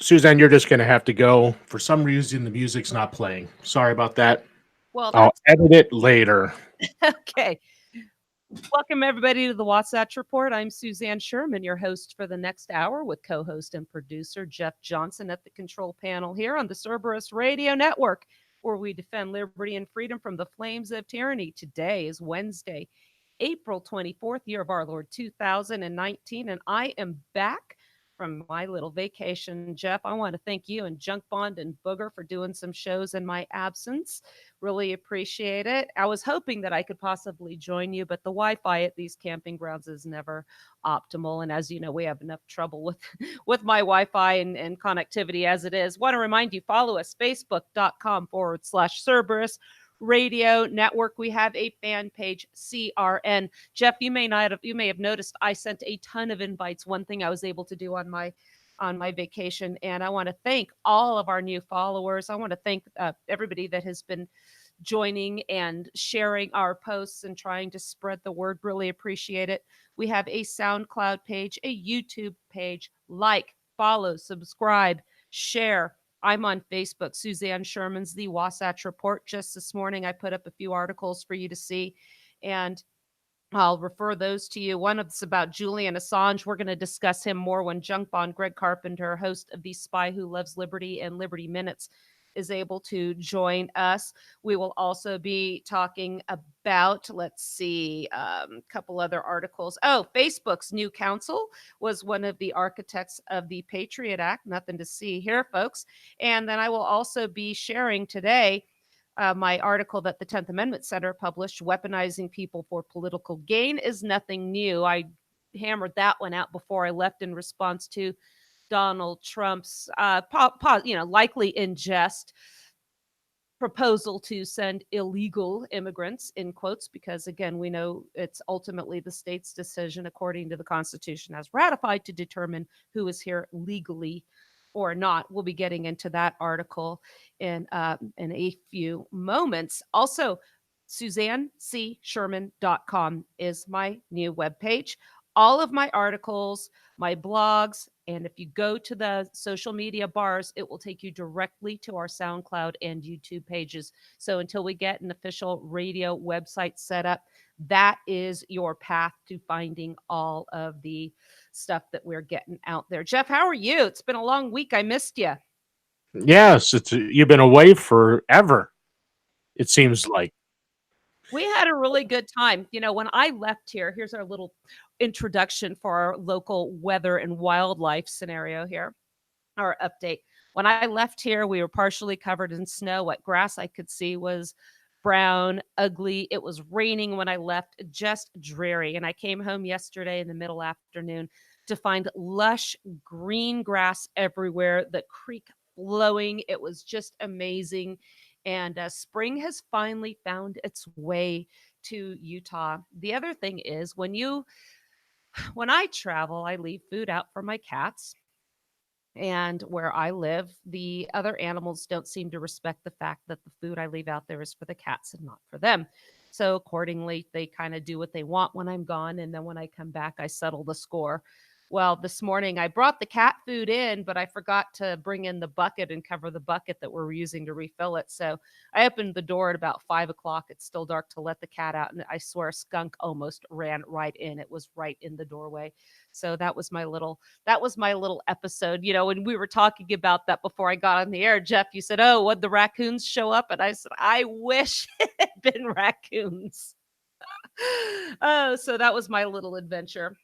Suzanne, you're just going to have to go. For some reason, the music's not playing. Sorry about that. Well, I'll that's edit it later. okay. Welcome, everybody, to the Wasatch Report. I'm Suzanne Sherman, your host for the next hour, with co host and producer Jeff Johnson at the control panel here on the Cerberus Radio Network, where we defend liberty and freedom from the flames of tyranny. Today is Wednesday, April 24th, year of our Lord 2019, and I am back from my little vacation. Jeff, I want to thank you and Junk Bond and Booger for doing some shows in my absence. Really appreciate it. I was hoping that I could possibly join you, but the Wi-Fi at these camping grounds is never optimal. And as you know, we have enough trouble with with my Wi-Fi and connectivity as it is. Want to remind you, follow us, facebook.com/Cerberus Radio Network. We have a fan page, CRN. Jeff, you may have noticed I sent a ton of invites. One thing I was able to do on my vacation, and I want to thank all of our new followers. I want to thank everybody that has been joining and sharing our posts and trying to spread the word. Really appreciate it. We have a SoundCloud page, a YouTube page. Like, follow, subscribe, share. I'm on Facebook, Suzanne Sherman's The Wasatch Report. Just this morning, I put up a few articles for you to see, and I'll refer those to you. One of it's about Julian Assange. We're going to discuss him more when Junk Bond Greg Carpenter, host of The Spy Who Loves Liberty and Liberty Minutes, is able to join us. We will also be talking about, let's see, a couple other articles. Oh, Facebook's new counsel was one of the architects of the Patriot Act. Nothing to see here, folks. And then I will also be sharing today my article that the 10th Amendment Center published, Weaponizing People for Political Gain is Nothing New. I hammered that one out before I left in response to Donald Trump's, likely in jest, proposal to send illegal immigrants, in quotes, because again, we know it's ultimately the state's decision, according to the Constitution as ratified, to determine who is here legally or not. We'll be getting into that article in a few moments. Also, SuzanneCSherman.com is my new webpage. All of my articles, my blogs, and if you go to the social media bars, it will take you directly to our SoundCloud and YouTube pages. So until we get an official radio website set up, that is your path to finding all of the stuff that we're getting out there. Jeff, how are you? It's been a long week. I missed you. Yes, you've been away forever. It seems like. We had a really good time. You know, when I left here, here's our little introduction for our local weather and wildlife scenario here, our update. When I left here, we were partially covered in snow. What grass I could see was brown, ugly. It was raining when I left, just dreary. And I came home yesterday in the middle afternoon to find lush green grass everywhere, the creek flowing. It was just amazing. And spring has finally found its way to Utah. The other thing is when I travel, I leave food out for my cats. And where I live, the other animals don't seem to respect the fact that the food I leave out there is for the cats and not for them. So accordingly, they kind of do what they want when I'm gone. And then when I come back, I settle the score. Well, this morning I brought the cat food in, but I forgot to bring in the bucket and cover the bucket that we're using to refill it. So I opened the door at about 5 o'clock. It's still dark to let the cat out. And I swear a skunk almost ran right in. It was right in the doorway. So that was my little episode. You know, when we were talking about that before I got on the air, Jeff, you said, "Oh, would the raccoons show up?" And I said, "I wish it had been raccoons." Oh, so that was my little adventure.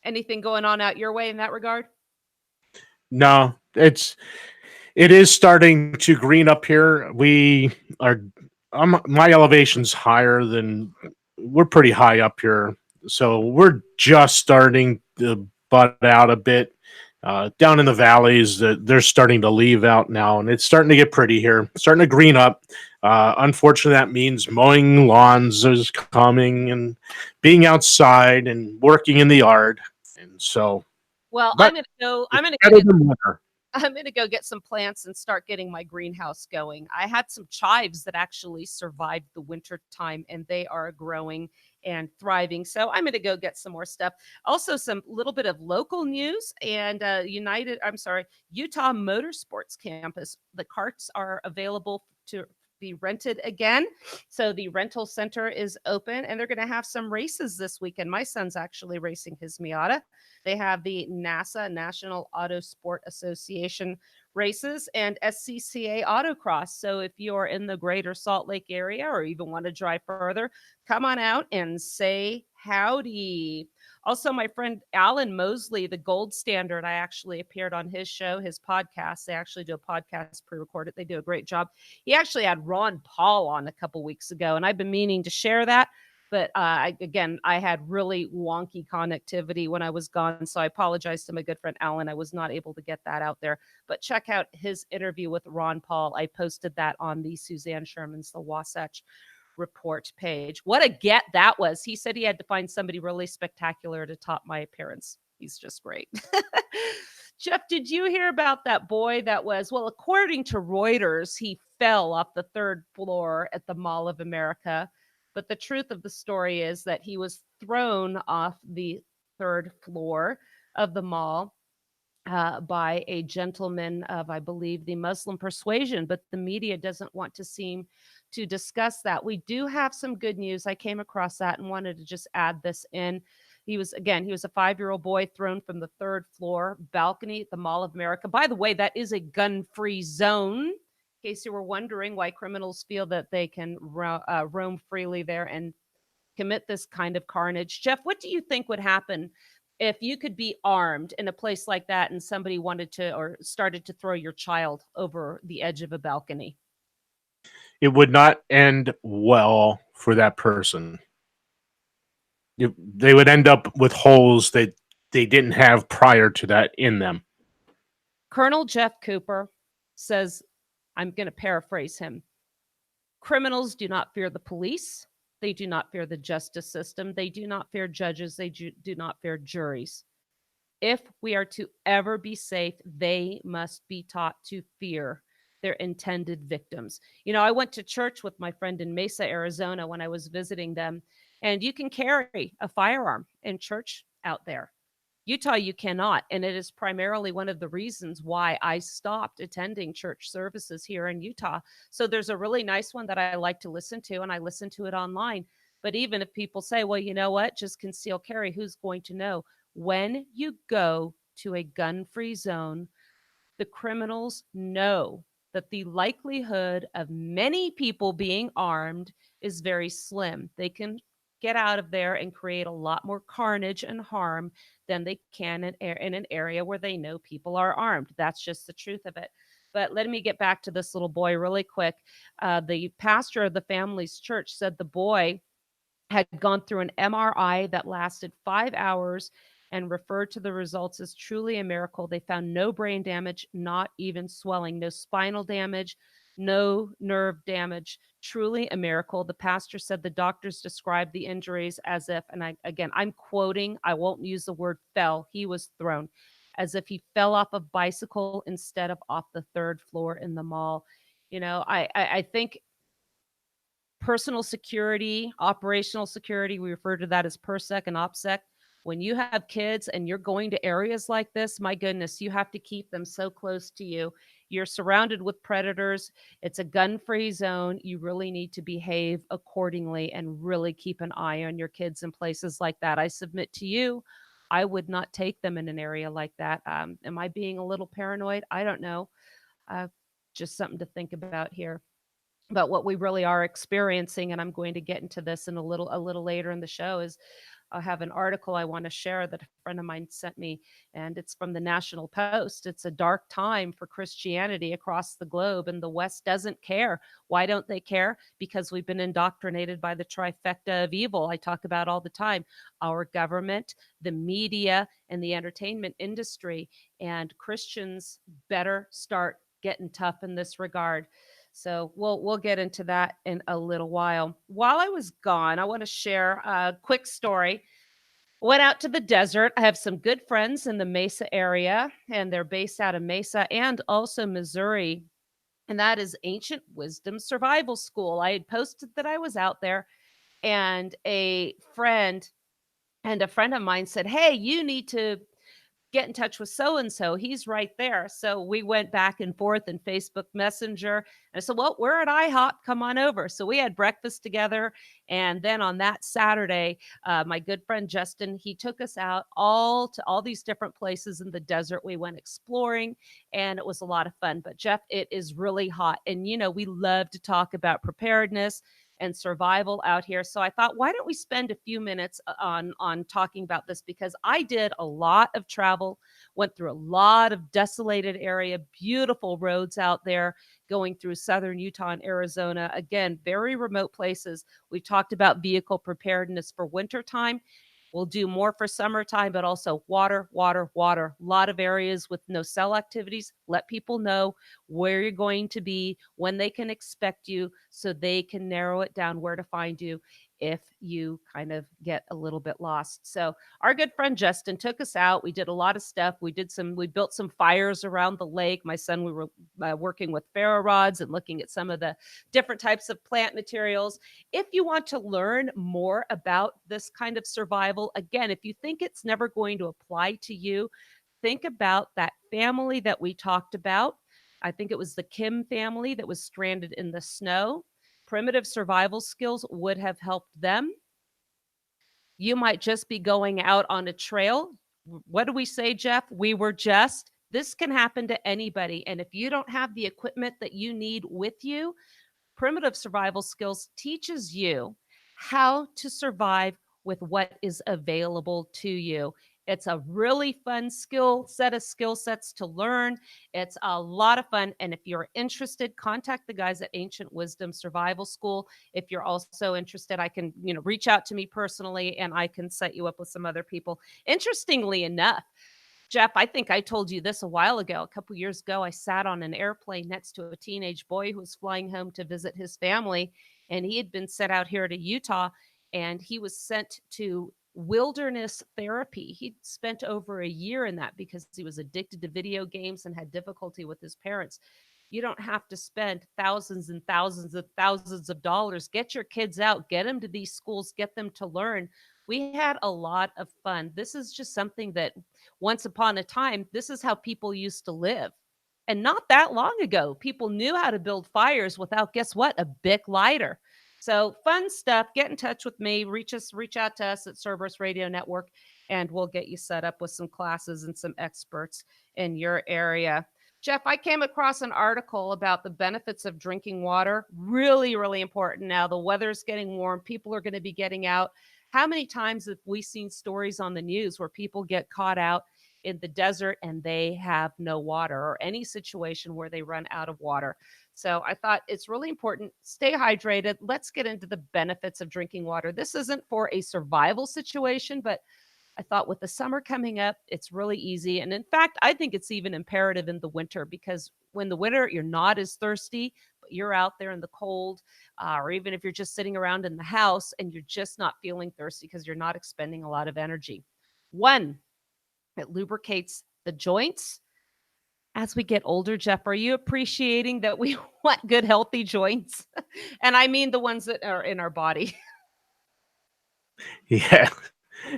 Anything going on out your way in that regard? No, it is starting to green up here. We are my elevation's higher than we're pretty high up here, so we're just starting to bud out a bit. Down in the valleys, they're starting to leave out now, and it's starting to get pretty here. Starting to green up. Unfortunately, that means mowing lawns is coming and being outside and working in the yard, and so. Well, I'm But gonna go. I'm it's gonna go better get than winter. I'm going to go get some plants and start getting my greenhouse going. I had some chives that actually survived the winter time and they are growing and thriving. So I'm going to go get some more stuff. Also, some little bit of local news and Utah Motorsports Campus. The carts are available to be rented again. So the rental center is open and they're going to have some races this weekend. My son's actually racing his Miata. They have the NASA, National Auto Sport Association races, and SCCA Autocross. So if you're in the greater Salt Lake area or even want to drive further, come on out and say howdy. Also, my friend Alan Mosley, the Gold Standard, I actually appeared on his show, his podcast. They actually do a podcast pre-recorded. They do a great job. He actually had Ron Paul on a couple weeks ago, and I've been meaning to share that. But I had really wonky connectivity when I was gone. So I apologize to my good friend Alan. I was not able to get that out there. But check out his interview with Ron Paul. I posted that on the Suzanne Sherman's The Wasatch Report page. What a get that was. He said he had to find somebody really spectacular to top my appearance. He's just great. Jeff, did you hear about that boy that was, well, according to Reuters, he fell off the third floor at the Mall of America. But the truth of the story is that he was thrown off the third floor of the mall by a gentleman of, I believe, the Muslim persuasion, but the media doesn't want to seem to discuss that. We do have some good news. I came across that and wanted to just add this in. He was a 5-year-old boy thrown from the third floor balcony at the Mall of America. By the way, that is a gun-free zone. In case you were wondering why criminals feel that they can roam freely there and commit this kind of carnage. Jeff, what do you think would happen if you could be armed in a place like that and somebody wanted to or started to throw your child over the edge of a balcony? It would not end well for that person. They would end up with holes that they didn't have prior to that in them. Colonel Jeff Cooper says, I'm going to paraphrase him, criminals do not fear the police. They do not fear the justice system. They do not fear judges. They do not fear juries. If we are to ever be safe, they must be taught to fear their intended victims. You know, I went to church with my friend in Mesa, Arizona when I was visiting them, and you can carry a firearm in church out there. Utah, you cannot. And it is primarily one of the reasons why I stopped attending church services here in Utah. So there's a really nice one that I like to listen to, and I listen to it online. But even if people say, well, you know what, just conceal carry, who's going to know? When you go to a gun-free zone, the criminals know that the likelihood of many people being armed is very slim. They can get out of there and create a lot more carnage and harm than they can in an area where they know people are armed. That's just the truth of it. But let me get back to this little boy really quick. The pastor of the family's church said the boy had gone through an MRI that lasted 5 hours and referred to the results as truly a miracle. They found no brain damage, not even swelling, no spinal damage, no nerve damage. Truly a miracle. The pastor said the doctors described the injuries as if, and I'm quoting, I won't use the word fell, he was thrown, as if he fell off a bicycle instead of off the third floor in the mall. You know, I think personal security, operational security, we refer to that as PERSEC and OPSEC. When you have kids and you're going to areas like this, my goodness, you have to keep them so close to you. You're surrounded with predators. It's a gun-free zone. You really need to behave accordingly and really keep an eye on your kids in places like that. I submit to you, I would not take them in an area like that. Am I being a little paranoid? I don't know. Just something to think about here. But what we really are experiencing, and I'm going to get into this in a little later in the show, is I have an article I want to share that a friend of mine sent me, and it's from the National Post. It's a dark time for Christianity across the globe, and the West doesn't care. Why don't they care? Because we've been indoctrinated by the trifecta of evil I talk about all the time: our government, the media, and the entertainment industry. And Christians better start getting tough in this regard. So we'll get into that in a little while. While I was gone, I want to share a quick story. Went out to the desert. I have some good friends in the Mesa area, and they're based out of Mesa and also Missouri. And that is Ancient Wisdom Survival School. I had posted that I was out there, and a friend of mine said, "Hey, you need to get in touch with so and so. He's right there." So we went back and forth in Facebook Messenger. And I said, "Well, we're at IHOP. Come on over." So we had breakfast together. And then on that Saturday, my good friend Justin, he took us out all to all these different places in the desert. We went exploring and it was a lot of fun. But Jeff, it is really hot. And, we love to talk about preparedness and survival out here. So I thought, why don't we spend a few minutes on talking about this? Because I did a lot of travel, went through a lot of desolated area, beautiful roads out there, going through southern Utah and Arizona. Again, very remote places. We talked about vehicle preparedness for wintertime. We'll do more for summertime, but also water, water, water. A lot of areas with no cell activities. Let people know where you're going to be, when they can expect you, so they can narrow it down where to find you if you kind of get a little bit lost. So our good friend Justin took us out. We did a lot of stuff. We built some fires around the lake. My son, we were working with ferro rods and looking at some of the different types of plant materials. If you want to learn more about this kind of survival, again, if you think it's never going to apply to you, think about that family that we talked about. I think it was the Kim family that was stranded in the snow. Primitive survival skills would have helped them. You might just be going out on a trail. What do we say, Jeff? We were just. This can happen to anybody. And if you don't have the equipment that you need with you, primitive survival skills teaches you how to survive with what is available to you. It's a really fun set of skill sets to learn. It's a lot of fun. And if you're interested, contact the guys at Ancient Wisdom Survival School. If you're also interested, I can, reach out to me personally and I can set you up with some other people. Interestingly enough, Jeff, I think I told you this a while ago. A couple years ago, I sat on an airplane next to a teenage boy who was flying home to visit his family, and he had been sent out here to Utah, and he was sent to wilderness therapy. He'd spent over a year in that because he was addicted to video games and had difficulty with his parents. You don't have to spend thousands and thousands of dollars. Get your kids out, get them to these schools, get them to learn. We had a lot of fun. This is just something that once upon a time, this is how people used to live. And not that long ago, people knew how to build fires without, guess what, a Bic lighter. So fun stuff. Get in touch with me. Reach out to us at Cerberus Radio Network, and we'll get you set up with some classes and some experts in your area. Jeff, I came across an article about the benefits of drinking water. Really, really important now. The weather's getting warm. People are going to be getting out. How many times have we seen stories on the news where people get caught out in the desert and they have no water, or any situation where they run out of water? So I thought it's really important. Stay hydrated. Let's get into the benefits of drinking water. This isn't for a survival situation, but I thought with the summer coming up, it's really easy. And in fact, I think it's even imperative in the winter, because when the winter, you're not as thirsty, but you're out there in the cold, or even if you're just sitting around in the house and you're just not feeling thirsty because you're not expending a lot of energy. One, it lubricates the joints. As we get older, Jeff, are you appreciating that we want good, healthy joints? And I mean the ones that are in our body. Yeah.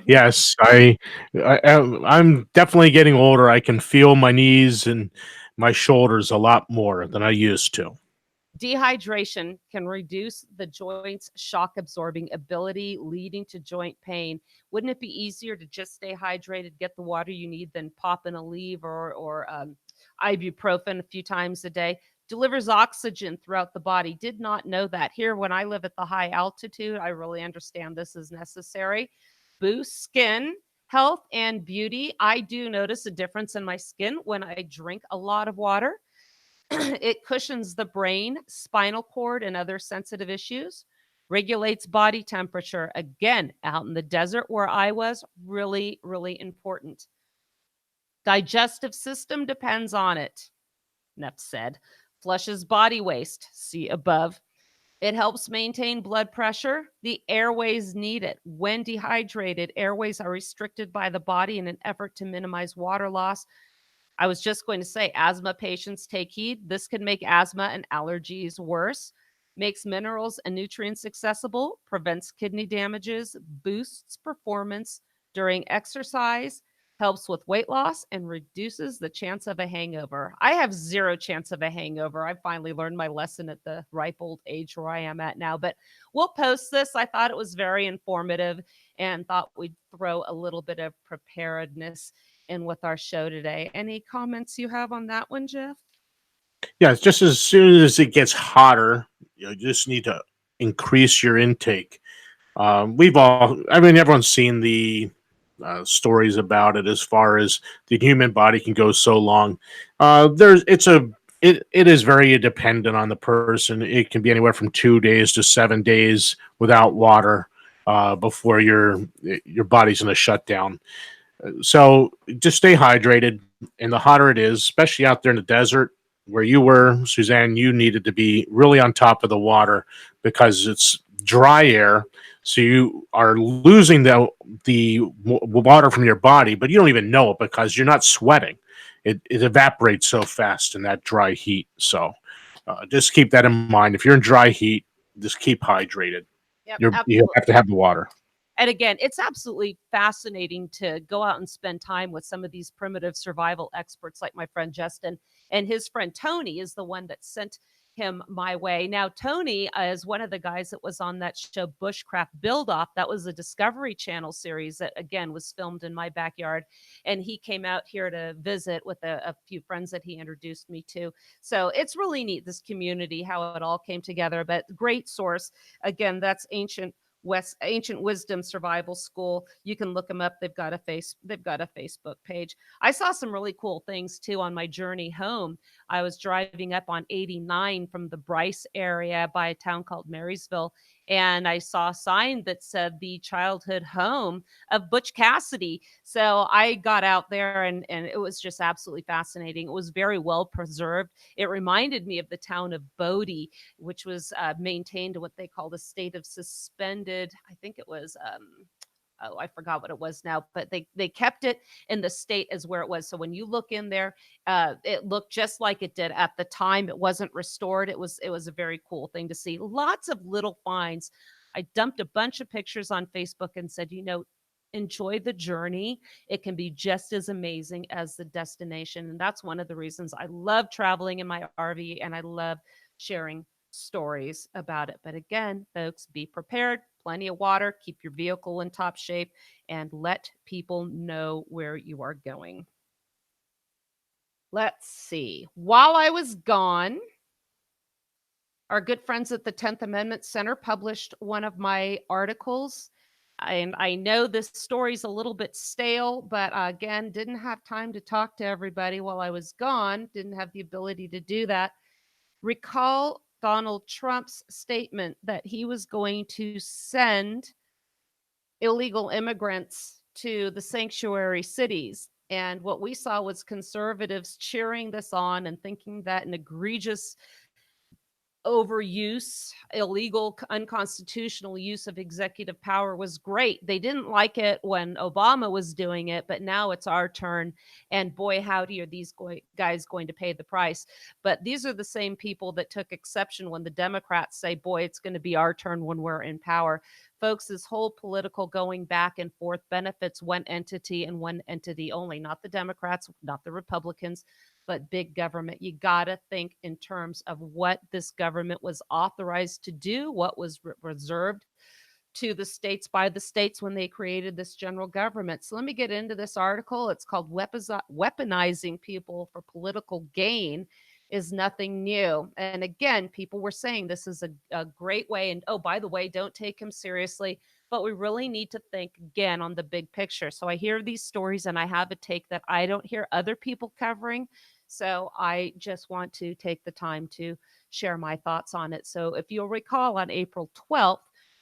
Yes, I'm definitely getting older. I can feel my knees and my shoulders a lot more than I used to. Dehydration can reduce the joint's shock absorbing ability, leading to joint pain. Wouldn't it be easier to just stay hydrated, get the water you need, than pop in a leave or ibuprofen a few times a day? Delivers oxygen throughout the body. Did not know that. Here, when I live at the high altitude, I really understand this is necessary. Boost skin health and beauty. I do notice a difference in my skin when I drink a lot of water. It cushions the brain, spinal cord, and other sensitive issues. Regulates body temperature. Again, out in the desert where I was, really, really important. Digestive system depends on it. Enough said. Flushes body waste. See above. It helps maintain blood pressure. The airways need it. When dehydrated, airways are restricted by the body in an effort to minimize water loss. I was just going to say, asthma patients take heed. This can make asthma and allergies worse. makes minerals and nutrients accessible, prevents kidney damages, boosts performance during exercise, helps with weight loss, and reduces the chance of a hangover. I have zero chance of a hangover. I finally learned my lesson at the ripe old age where I am at now. But we'll post this. I thought it was very informative and thought we'd throw a little bit of preparedness in with our show today. Any comments you have on that one, Jeff? Yeah, it's just as soon as it gets hotter, you just need to increase your intake. I mean, everyone's seen the stories about it as far as the human body can go so long. It is very dependent on the person. It can be anywhere from 2 days to 7 days without water before your body's going to shut down. So just stay hydrated. And the hotter it is, especially out there in the desert where you were, Suzanne, you needed to be really on top of the water because it's dry air. So you are losing the water from your body, but you don't even know it because you're not sweating. It evaporates so fast in that dry heat. So just keep that in mind. If you're in dry heat, just keep hydrated. Yep, You have to absolutely. have the water. And again, it's absolutely fascinating to go out and spend time with some of these primitive survival experts like my friend Justin. And his friend Tony is the one that sent him my way. Now, Tony is one of the guys that was on that show Bushcraft Build Off. That was a Discovery Channel series that, again, was filmed in my backyard. And he came out here to visit with a few friends that he introduced me to. So it's really neat, this community, how it all came together. But great source. Again, that's Ancient Wisdom Survival School. You can look them up. They've got a Facebook page. I saw some really cool things too on my journey home. I was driving up on 89 from the Bryce area by a town called Marysville, and I saw a sign that said the childhood home of Butch Cassidy. So I got out there, and it was just absolutely fascinating. It was very well preserved. It reminded me of the town of Bodie, which was maintained what they called a state of suspended. I think it was. Oh, I forgot what it was now, but they kept it in the state as where it was. So when you look in there, it looked just like it did at the time. It wasn't restored. It was a very cool thing to see. Lots of little finds. I dumped a bunch of pictures on Facebook and said, enjoy the journey. It can be just as amazing as the destination. And that's one of the reasons I love traveling in my RV and I love sharing stories about it. But again, folks, be prepared, plenty of water, keep your vehicle in top shape, and let people know where you are going. Let's see. While I was gone, our good friends at the 10th Amendment Center published one of my articles. And I know this story's a little bit stale, but again, didn't have time to talk to everybody while I was gone, didn't have the ability to do that. Recall Donald Trump's statement that he was going to send illegal immigrants to the sanctuary cities. And what we saw was conservatives cheering this on and thinking that an egregious overuse, illegal, unconstitutional use of executive power was great. They didn't like it when Obama was doing it, but now it's our turn. And boy, howdy, are these guys going to pay the price. But these are the same people that took exception when the Democrats say, boy, it's going to be our turn when we're in power. Folks, this whole political going back and forth benefits one entity and one entity only, not the Democrats, not the Republicans, but big government. You got to think in terms of what this government was authorized to do, what was reserved to the states by the states when they created this general government. So let me get into this article. It's called Weaponizing People for Political Gain is Nothing New. And again, people were saying this is a great way. And oh, by the way, don't take him seriously. But we really need to think again on the big picture. So I hear these stories and I have a take that I don't hear other people covering. So I just want to take the time to share my thoughts on it. So if you'll recall, on April 12th,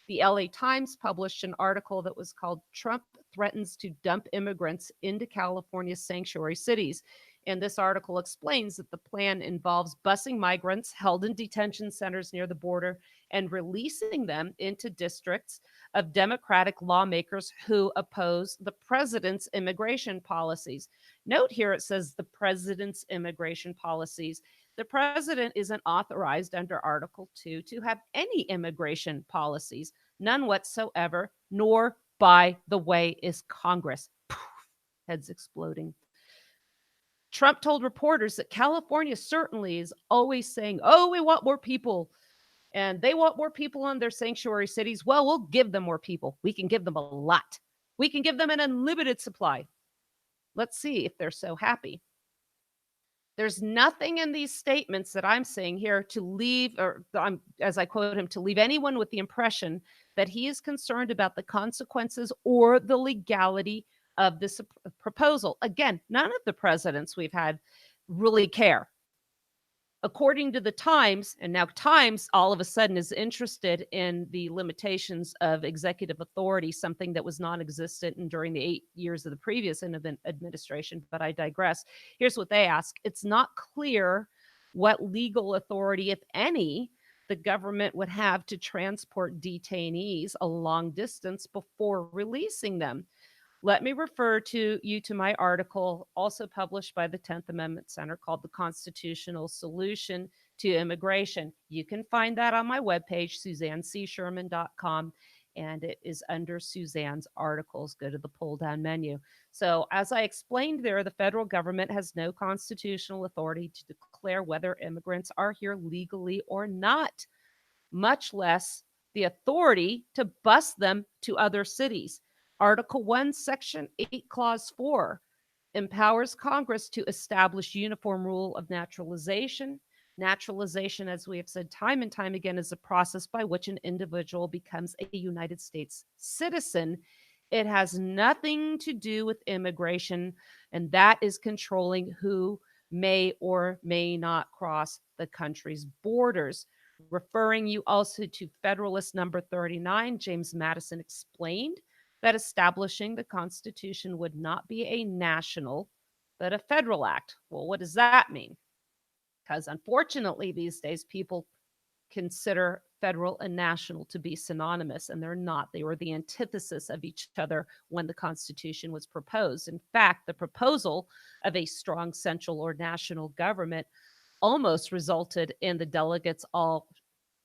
the LA Times published an article that was called Trump Threatens to Dump Immigrants into California's Sanctuary Cities. And this article explains that the plan involves busing migrants held in detention centers near the border and releasing them into districts of Democratic lawmakers who oppose the president's immigration policies. Note here it says the president's immigration policies. The president isn't authorized under Article 2 to have any immigration policies, none whatsoever, nor, by the way, is Congress. Heads exploding. Trump told reporters that California certainly is always saying, oh, we want more people. And they want more people in their sanctuary cities. Well, we'll give them more people. We can give them a lot. We can give them an unlimited supply. Let's see if they're so happy. There's nothing in these statements that I'm saying here to leave, or as I quote him, to leave anyone with the impression that he is concerned about the consequences or the legality of this proposal. Again, none of the presidents we've had really care. According to the Times, and now Times all of a sudden is interested in the limitations of executive authority, something that was non-existent during the 8 years of the previous administration, but I digress. Here's what they ask. It's not clear what legal authority, if any, the government would have to transport detainees a long distance before releasing them. Let me refer you to my article, also published by the 10th Amendment Center, called The Constitutional Solution to Immigration. You can find that on my webpage, SuzanneCSherman.com, and it is under Suzanne's articles. Go to the pull-down menu. So as I explained there, the federal government has no constitutional authority to declare whether immigrants are here legally or not, much less the authority to bus them to other cities. Article 1, Section 8, Clause 4 empowers Congress to establish uniform rule of naturalization. Naturalization, as we have said time and time again, is a process by which an individual becomes a United States citizen. It has nothing to do with immigration, and that is controlling who may or may not cross the country's borders. Referring you also to Federalist number 39, James Madison explained that establishing the Constitution would not be a national, but a federal act. Well, what does that mean? Because unfortunately, these days, people consider federal and national to be synonymous, and they're not. They were the antithesis of each other when the Constitution was proposed. In fact, the proposal of a strong central or national government almost resulted in the delegates all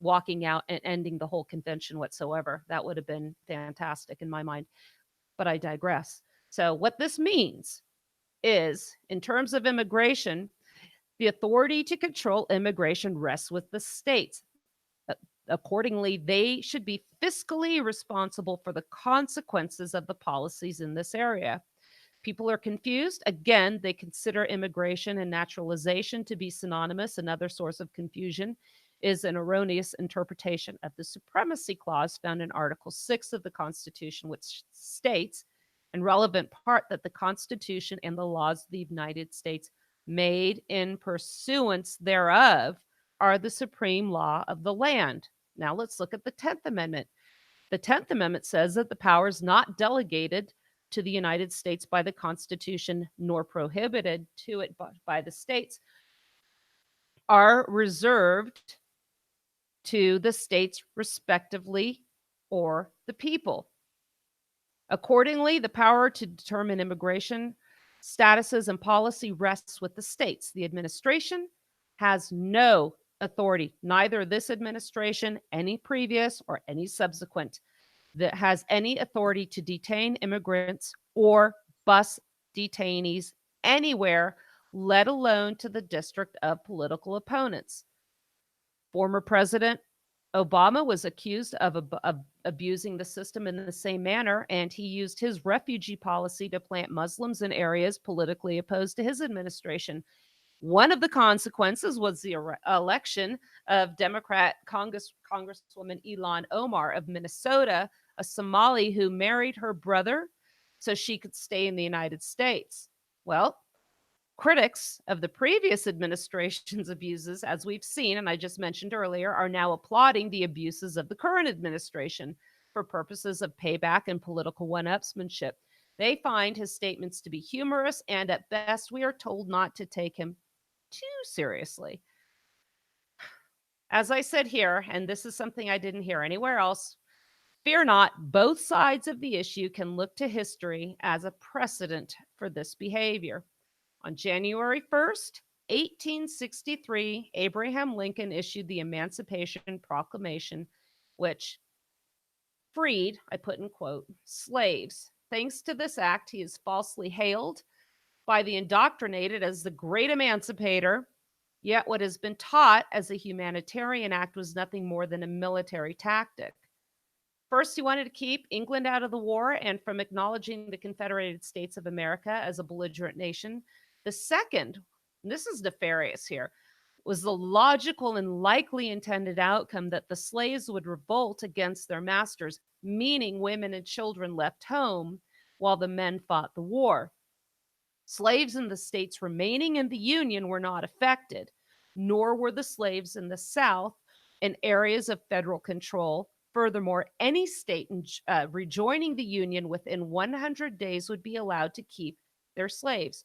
walking out and ending the whole convention whatsoever. That would have been fantastic in my mind, but I digress. So what this means is, in terms of immigration, the authority to control immigration rests with the states. Accordingly, they should be fiscally responsible for the consequences of the policies in this area. People are confused. Again, they consider immigration and naturalization to be synonymous. Another source of confusion is an erroneous interpretation of the supremacy clause found in Article 6 of the Constitution, which states, in relevant part, that the Constitution and the laws of the United States made in pursuance thereof are the supreme law of the land. Now let's look at the 10th Amendment. The 10th Amendment says that the powers not delegated to the United States by the Constitution, nor prohibited to it by the states, are reserved to the states respectively or the people. Accordingly, the power to determine immigration statuses and policy rests with the states. The administration has no authority, neither this administration, any previous, or any subsequent, that has any authority to detain immigrants or bus detainees anywhere, let alone to the district of political opponents. Former President Obama was accused of abusing the system in the same manner, and he used his refugee policy to plant Muslims in areas politically opposed to his administration. One of the consequences was the election of Democrat Congresswoman Ilhan Omar of Minnesota, a Somali who married her brother so she could stay in the United States. Well, critics of the previous administration's abuses, as we've seen, and I just mentioned earlier, are now applauding the abuses of the current administration for purposes of payback and political one-upsmanship. They find his statements to be humorous, and at best, we are told not to take him too seriously. As I said here, and this is something I didn't hear anywhere else, fear not, both sides of the issue can look to history as a precedent for this behavior. On January 1st, 1863, Abraham Lincoln issued the Emancipation Proclamation, which freed, I put in quote, slaves. Thanks to this act, he is falsely hailed by the indoctrinated as the great emancipator. Yet what has been taught as a humanitarian act was nothing more than a military tactic. First, he wanted to keep England out of the war and from acknowledging the Confederated States of America as a belligerent nation. The second, and this is nefarious here, was the logical and likely intended outcome that the slaves would revolt against their masters, meaning women and children left home while the men fought the war. Slaves in the states remaining in the Union were not affected, nor were the slaves in the South in areas of federal control. Furthermore, any state rejoining the Union within 100 days would be allowed to keep their slaves.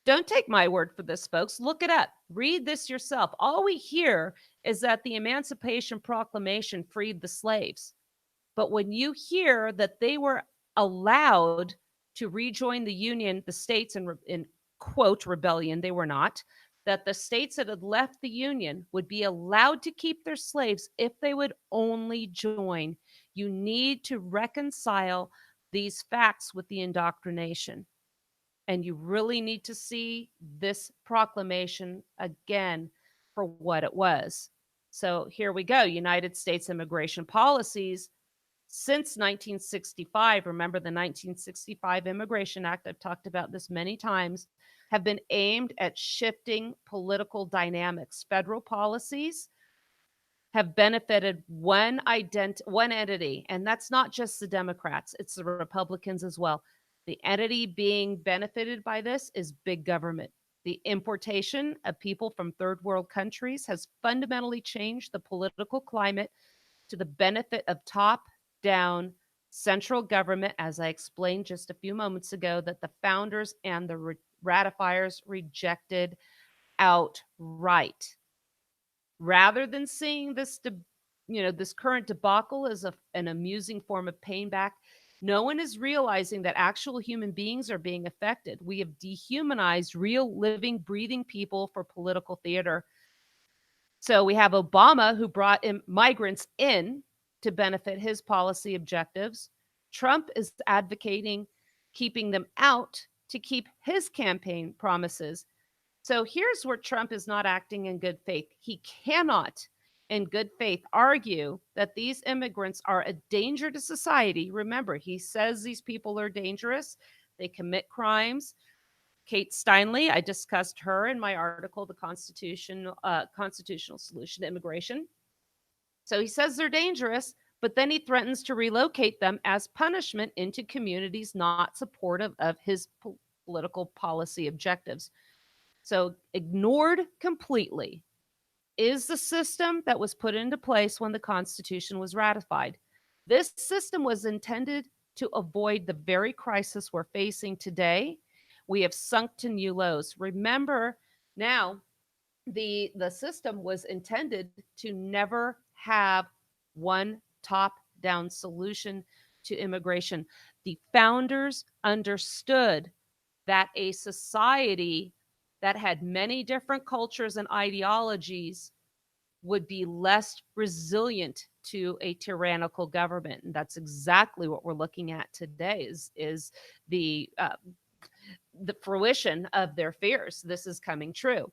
Don't take my word for this, folks. Look it up. Read this yourself. All we hear is that the Emancipation Proclamation freed the slaves. But when you hear that they were allowed to rejoin the Union, the states in quote rebellion, they were not, that the states that had left the Union would be allowed to keep their slaves if they would only join. You need to reconcile these facts with the indoctrination. And you really need to see this proclamation again for what it was. So here we go. United States immigration policies since 1965, remember the 1965 Immigration Act, I've talked about this many times, have been aimed at shifting political dynamics. Federal policies have benefited one entity, and that's not just the Democrats, it's the Republicans as well. The entity being benefited by this is big government. The importation of people from third world countries has fundamentally changed the political climate to the benefit of top-down central government, as I explained just a few moments ago, that the founders and the ratifiers rejected outright. Rather than seeing this, this current debacle as an amusing form of payback, no one is realizing that actual human beings are being affected. We have dehumanized real, living, breathing people for political theater. So we have Obama, who brought migrants in to benefit his policy objectives. Trump is advocating keeping them out to keep his campaign promises. So here's where Trump is not acting in good faith. He cannot, in good faith, argue that these immigrants are a danger to society. Remember, he says these people are dangerous, they commit crimes. Kate Steinle, I discussed her in my article, The Constitutional Solution to Immigration. So he says they're dangerous, but then he threatens to relocate them as punishment into communities not supportive of his political policy objectives. So ignored completely is the system that was put into place when the Constitution was ratified. This system was intended to avoid the very crisis we're facing today. We have sunk to new lows. Remember, now the system was intended to never have one top-down solution to immigration. The founders understood that a society that had many different cultures and ideologies would be less resilient to a tyrannical government. And that's exactly what we're looking at today is the fruition of their fears. This is coming true.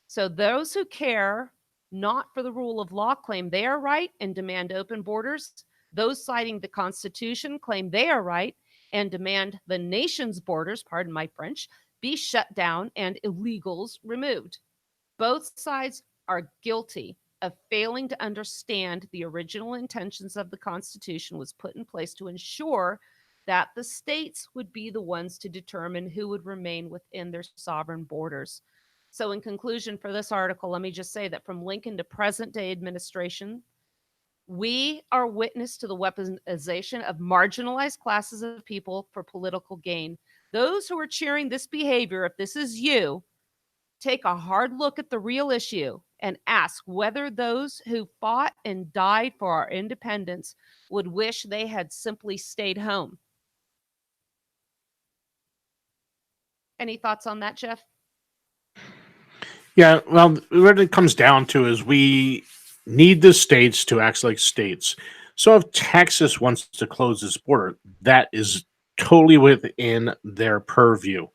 So those who care not for the rule of law claim they are right and demand open borders. Those citing the Constitution claim they are right and demand the nation's borders, pardon my French, be shut down and illegals removed. Both sides are guilty of failing to understand the original intentions of the Constitution was put in place to ensure that the states would be the ones to determine who would remain within their sovereign borders. So in conclusion for this article, let me just say that from Lincoln to present day administration, we are witness to the weaponization of marginalized classes of people for political gain. Those who are cheering this behavior, if this is you, take a hard look at the real issue and ask whether those who fought and died for our independence would wish they had simply stayed home. Any thoughts on that, Jeff? Yeah, well, what it comes down to is we need the states to act like states. So if Texas wants to close this border, that is totally within their purview.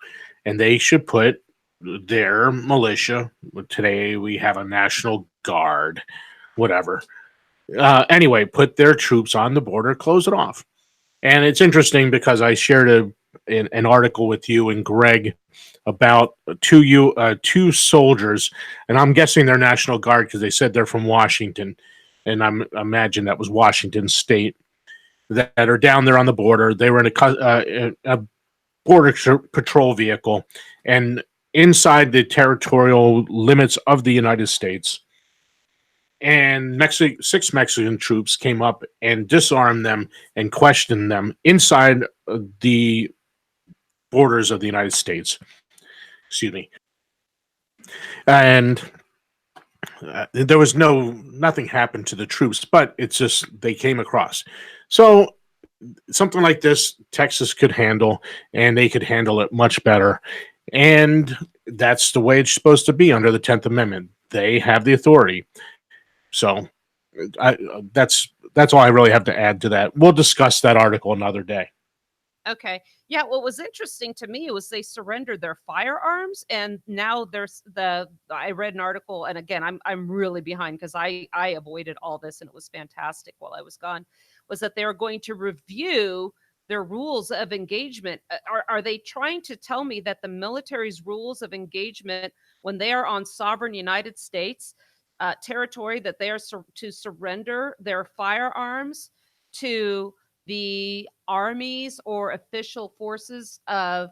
And they should put their militia. Today we have a National Guard, whatever. Anyway, put their troops on the border, close it off. And it's interesting because I shared an article with you and Greg about two soldiers, and I'm guessing they're National Guard because they said they're from Washington, and imagine that was Washington State that are down there on the border. They were in a border patrol vehicle, and inside the territorial limits of the United States. And six Mexican troops came up and disarmed them and questioned them inside the borders of the United States. Excuse me. And there was nothing happened to the troops, but it's just they came across. So something like this, Texas could handle, and they could handle it much better. And that's the way it's supposed to be under the 10th Amendment. They have the authority. So that's all I really have to add to that. We'll discuss that article another day. Okay. Yeah, what was interesting to me was they surrendered their firearms, and now there's I read an article, and again, I'm really behind because I avoided all this and it was fantastic while I was gone, was that they were going to review their rules of engagement. Are they trying to tell me that the military's rules of engagement when they are on sovereign United States territory, that they are to surrender their firearms to the armies or official forces of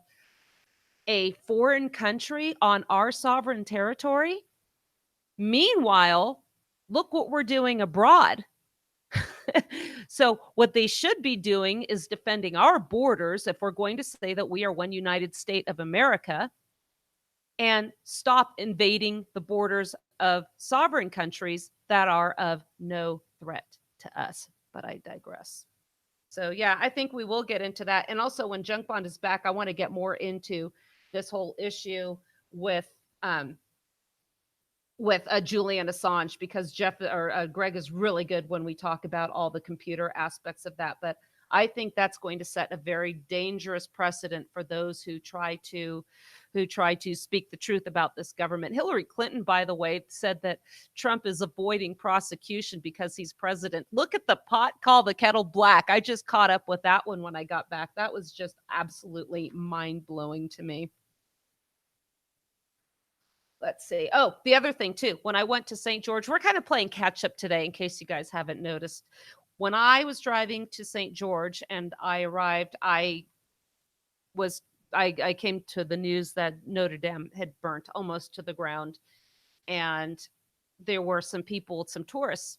a foreign country on our sovereign territory? Meanwhile, look what we're doing abroad. So what they should be doing is defending our borders if we're going to say that we are one United States of America, and stop invading the borders of sovereign countries that are of no threat to us. But I digress. So yeah, I think we will get into that. And also when Junk Bond is back, I want to get more into this whole issue with Julian Assange, because Greg is really good when we talk about all the computer aspects of that. But I think that's going to set a very dangerous precedent for those who try to speak the truth about this government. Hillary Clinton, by the way, said that Trump is avoiding prosecution because he's president. Look at the pot call the kettle black. I just caught up with that one when I got back. That was just absolutely mind-blowing to me. Let's see. Oh, the other thing too, when I went to St. George, we're kind of playing catch up today in case you guys haven't noticed. When I was driving to St. George and I arrived, I came to the news that Notre Dame had burnt almost to the ground. And there were some tourists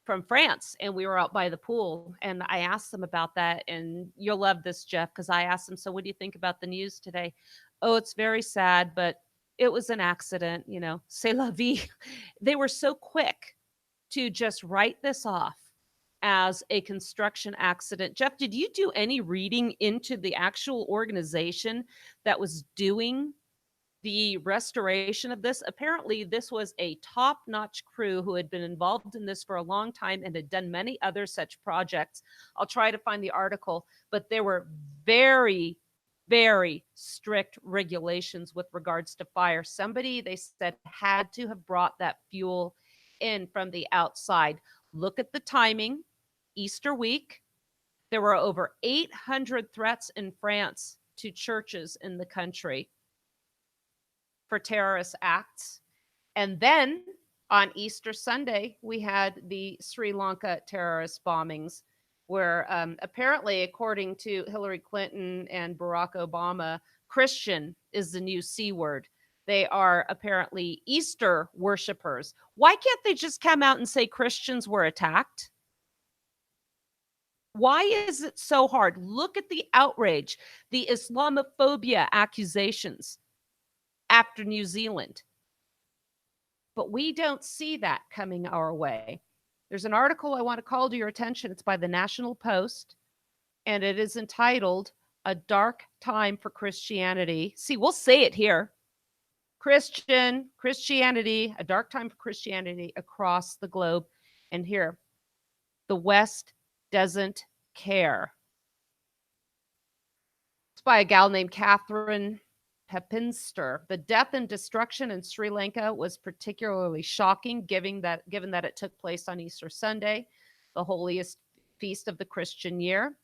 from France, and we were out by the pool. And I asked them about that. And you'll love this, Jeff, because I asked them, so what do you think about the news today? Oh, it's very sad, but it was an accident, c'est la vie. They were so quick to just write this off as a construction accident. Jeff, did you do any reading into the actual organization that was doing the restoration of this? Apparently, this was a top-notch crew who had been involved in this for a long time and had done many other such projects. I'll try to find the article, but there were very, very strict regulations with regards to fire. Somebody, they said, had to have brought that fuel in from the outside. Look at the timing. Easter week, there were over 800 threats in France to churches in the country for terrorist acts. And then on Easter Sunday, we had the Sri Lanka terrorist bombings, where apparently, according to Hillary Clinton and Barack Obama, Christian is the new C word. They are apparently Easter worshipers. Why can't they just come out and say Christians were attacked? Why is it so hard? Look at the outrage, the Islamophobia accusations after New Zealand. But we don't see that coming our way. There's an article I want to call to your attention. It's by the National Post, and it is entitled "A Dark Time for Christianity." See, we'll say it here. Christianity, a dark time for Christianity across the globe. And here, the West doesn't care. It's by a gal named Catherine Pepinster. The death and destruction in Sri Lanka was particularly shocking, given that it took place on Easter Sunday, the holiest feast of the Christian year.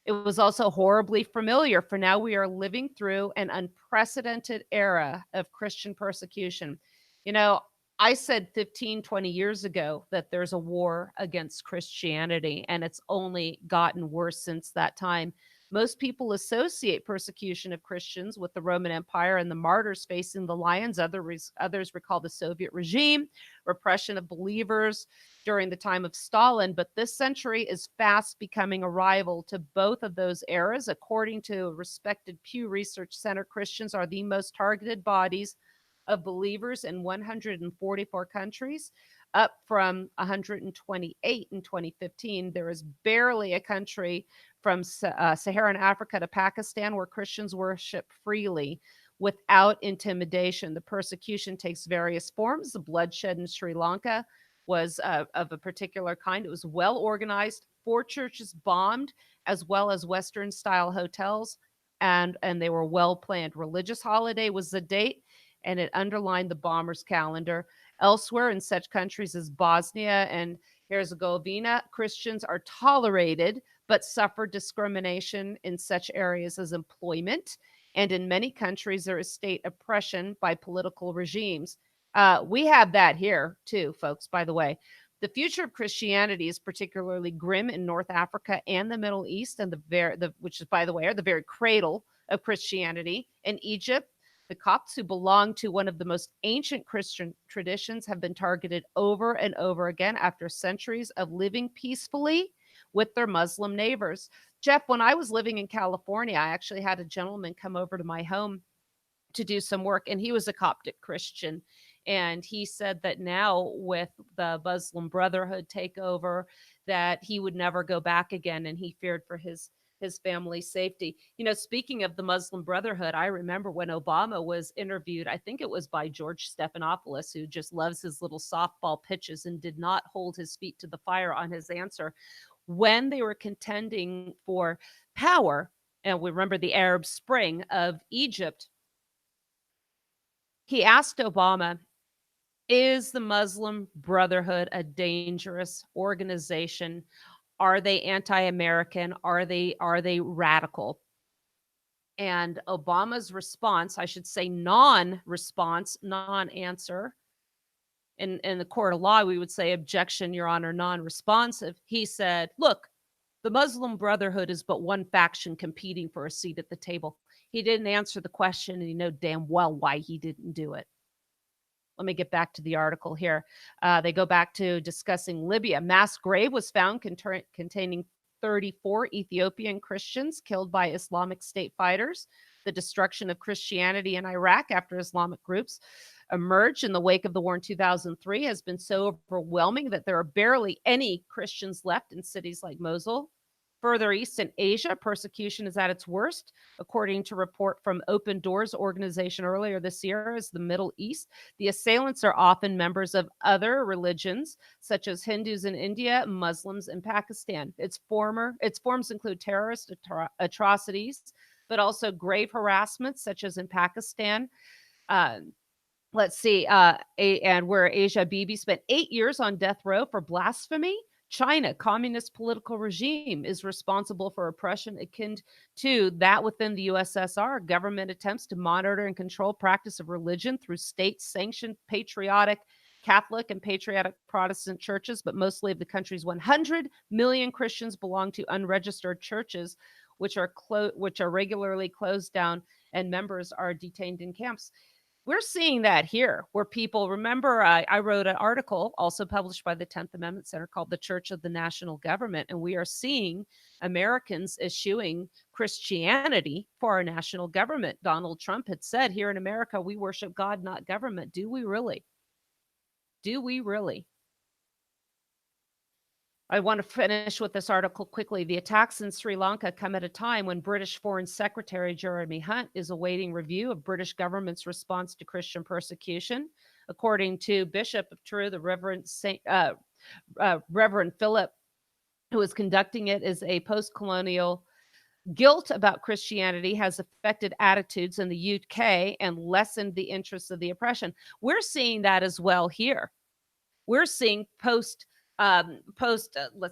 It was also horribly familiar, for now we are living through an unprecedented era of Christian persecution. You know, I said 15, 20 years ago that there's a war against Christianity, and it's only gotten worse since that time. Most people associate persecution of Christians with the Roman Empire and the martyrs facing the lions. Others recall the Soviet regime, repression of believers during the time of Stalin, but this century is fast becoming a rival to both of those eras. According to a respected Pew Research Center, Christians are the most targeted bodies of believers in 144 countries, up from 128 in 2015. There is barely a country from Saharan Africa to Pakistan where Christians worship freely without intimidation. The persecution takes various forms. The bloodshed in Sri Lanka was of a particular kind. It was well organized, 4 churches bombed, as well as Western style hotels, and they were well planned. Religious holiday was the date, and it underlined the bombers' calendar. Elsewhere, in such countries as Bosnia and Herzegovina, Christians are tolerated but suffer discrimination in such areas as employment. And in many countries, there is state oppression by political regimes. We have that here too, folks, by the way. The future of Christianity is particularly grim in North Africa and the Middle East, and which is, by the way, are the very cradle of Christianity. In Egypt, the Copts, who belong to one of the most ancient Christian traditions, have been targeted over and over again after centuries of living peacefully with their Muslim neighbors. Jeff, when I was living in California, I actually had a gentleman come over to my home to do some work, and he was a Coptic Christian. And he said that now, with the Muslim Brotherhood takeover, that he would never go back again, and he feared for his family's safety. You know, speaking of the Muslim Brotherhood, I remember when Obama was interviewed, I think it was by George Stephanopoulos, who just loves his little softball pitches and did not hold his feet to the fire on his answer. When they were contending for power, and we remember the Arab Spring of Egypt, he asked Obama, is the Muslim Brotherhood a dangerous organization? Are they anti-American? Are they radical? And Obama's response, I should say non-response, non-answer. In the court of law, we would say objection, Your Honor, non-responsive. He said, look, the Muslim Brotherhood is but one faction competing for a seat at the table. He didn't answer the question, and you know damn well why he didn't do it. Let me get back to the article here. They go back to discussing Libya. Mass grave was found containing 34 Ethiopian Christians killed by Islamic State fighters. The destruction of Christianity in Iraq after Islamic groups emerged in the wake of the war in 2003 has been so overwhelming that there are barely any Christians left in cities like Mosul. Further east in Asia, persecution is at its worst, according to a report from Open Doors organization earlier this year, as the Middle East. The assailants are often members of other religions, such as Hindus in India, Muslims in Pakistan. Its forms include terrorist atrocities, but also grave harassment, such as in Pakistan. Let's see, and where Asia Bibi spent 8 years on death row for blasphemy. China, communist political regime, is responsible for oppression akin to that within the USSR. Government attempts to monitor and control practice of religion through state-sanctioned patriotic Catholic and patriotic Protestant churches, but mostly of the country's 100 million Christians belong to unregistered churches, which are regularly closed down, and members are detained in camps. We're seeing that here, where people remember. I wrote an article also published by the 10th Amendment Center called "The Church of the National Government," and we are seeing Americans eschewing Christianity for our national government. Donald Trump had said, "Here in America, we worship God, not government." Do we really? Do we really? I want to finish with this article quickly. The attacks in Sri Lanka come at a time when British Foreign Secretary Jeremy Hunt is awaiting review of British government's response to Christian persecution. According to Bishop of True, the Reverend Philip, who is conducting it, is a post-colonial guilt about Christianity has affected attitudes in the UK and lessened the interests of the oppression. We're seeing that as well here. We're seeing let's